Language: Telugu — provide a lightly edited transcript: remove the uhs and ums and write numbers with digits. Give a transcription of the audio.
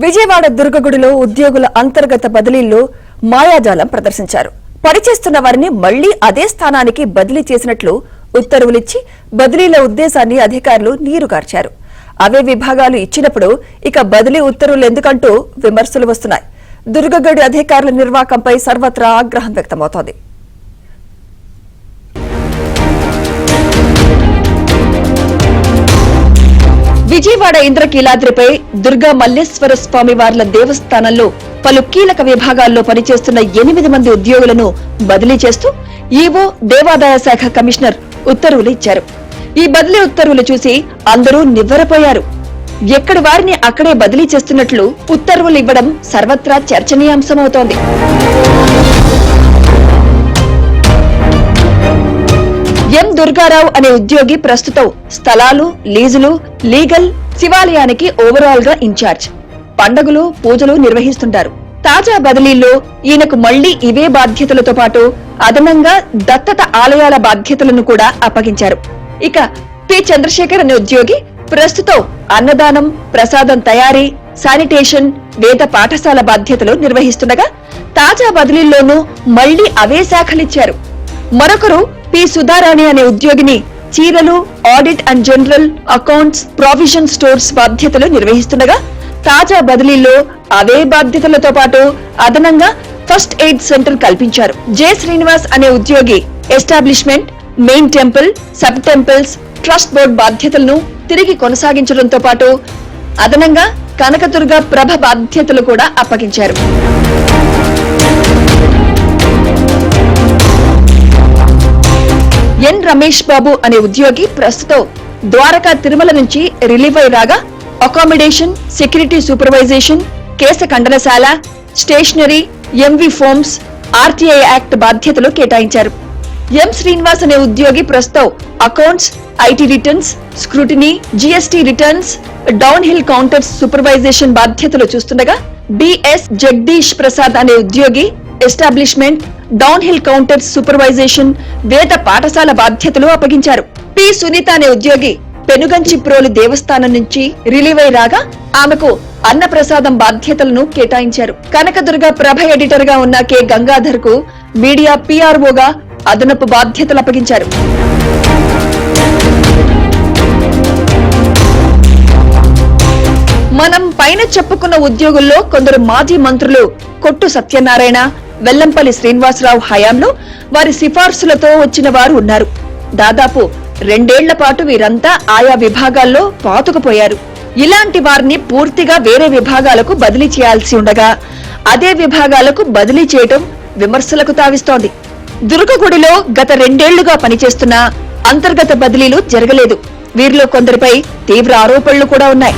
విజయవాడ దుర్గగుడిలో ఉద్యోగుల అంతర్గత బదిలీల్లో మాయాజాలం ప్రదర్శించారు. పనిచేస్తున్న వారిని మళ్లీ అదే స్థానానికి బదిలీ చేసినట్లు ఉత్తర్వులిచ్చి బదిలీల ఉద్దేశాన్ని అధికారులు నీరుగార్చారు. అవే విభాగాలు ఇచ్చినప్పుడు ఇక బదిలీ ఉత్తర్వులు ఎందుకంటూ విమర్శలు వస్తున్నాయి. దుర్గగుడి అధికారుల నిర్వాకంపై సర్వత్రా ఆగ్రహం వ్యక్తమవుతోంది. విజయవాడ ఇంద్రకీలాద్రిపై దుర్గా మల్లేశ్వర స్వామి వార్ల దేవస్థానంలో పలు కీలక విభాగాల్లో పనిచేస్తున్న 8 మంది ఉద్యోగులను బదిలీ చేస్తూ ఈవో దేవాదాయ శాఖ కమిషనర్ ఉత్తర్వులు ఇచ్చారు. ఈ బదిలీ ఉత్తర్వులు చూసి అందరూ నివ్వెరపోయారు. ఎక్కడి వారిని అక్కడే బదిలీ చేస్తున్నట్లు ఉత్తర్వులు ఇవ్వడం సర్వత్రా చర్చనీయాంశమవుతోంది. ఎం దుర్గారావు అనే ఉద్యోగి ప్రస్తుతం స్థలాలు, లీజులు, లీగల్, శివాలయానికి ఓవరాల్ గా ఇన్ఛార్జ్. పండగలు, పూజలు నిర్వహిస్తుంటారు. తాజా బదిలీల్లో ఈయనకు మళ్లీ ఇవే బాధ్యతలతో పాటు అదనంగా దత్తత ఆలయాల బాధ్యతలను కూడా అప్పగించారు. ఇక పి చంద్రశేఖర్ అనే ఉద్యోగి ప్రస్తుతం అన్నదానం, ప్రసాదం తయారీ, శానిటేషన్, వేద పాఠశాల బాధ్యతలు నిర్వహిస్తుండగా తాజా బదిలీల్లోనూ మళ్లీ అవే శాఖలిచ్చారు. మరొకరు పి సుధారాణి అనే ఉద్యోగిని చీరలు, audit and general, accounts, provision stores బాధ్యతలు నిర్వహిస్తుండగా తాజా బదిలీల్లో అవే బాధ్యతలతో పాటు అదనంగా ఫస్ట్ ఎయిడ్ సెంటర్ కల్పించారు. జె శ్రీనివాస్ అనే ఉద్యోగి establishment, main temple, sub temples, trust board బాధ్యతలను తిరిగి కొనసాగించడంతో పాటు అదనంగా కనకదుర్గ ప్రభ బాధ్యతలు కూడా అప్పగించారు. ఎన్ రమేష్ బాబు అనే ఉద్యోగి ప్రస్తుతం ద్వారకా తిరుమల నుంచి రిలీవ్ అయి రాగా అకామిడేషన్, సెక్యూరిటీ సూపర్వైజేషన్, కేశ ఖండనశాల, stationery, MV forms, RTI act బాధ్యతలు కేటాయించారు. ఎం శ్రీనివాస్ అనే ఉద్యోగి ప్రస్తుతం accounts, IT returns, scrutiny, GST returns, downhill counters supervision బాధ్యతలు చూస్తుండగా బిఎస్ జగదీష్ ప్రసాద్ అనే ఉద్యోగి establishment, downhill counters supervision, వేద పాఠశాల బాధ్యతలు అప్పగించారు. పి సునీత అనే ఉద్యోగి పెనుగంచిప్రోలు దేవస్థానం నుంచి రిలీవ్ అయి రాగా ఆమెకు అన్నప్రసాదం బాధ్యతలను కేటాయించారు. కనకదుర్గ ప్రభ ఎడిటర్ గా ఉన్న కె గంగాధర్ కు మీడియా పిఆర్ఓగా అదనపు బాధ్యతలు అప్పగించారు. మనం పైన చెప్పుకున్న ఉద్యోగుల్లో కొందరు మాజీ మంత్రులు కొట్టు సత్యనారాయణ, వెల్లంపల్లి శ్రీనివాసరావు హయాంలో వారి సిఫార్సులతో వచ్చిన వారు ఉన్నారు. దాదాపు 2 ఏళ్ల పాటు వీరంతా ఆయా విభాగాల్లో పాతుకుపోయారు. ఇలాంటి వారిని పూర్తిగా వేరే విభాగాలకు బదిలీ చేయాల్సి ఉండగా అదే విభాగాలకు బదిలీ చేయడం విమర్శలకు తావిస్తోంది. దుర్గగుడిలో గత 2 ఏళ్లుగా పనిచేస్తున్న అంతర్గత బదిలీలు జరగలేదు. వీరిలో కొందరిపై తీవ్ర ఆరోపణలు కూడా ఉన్నాయి.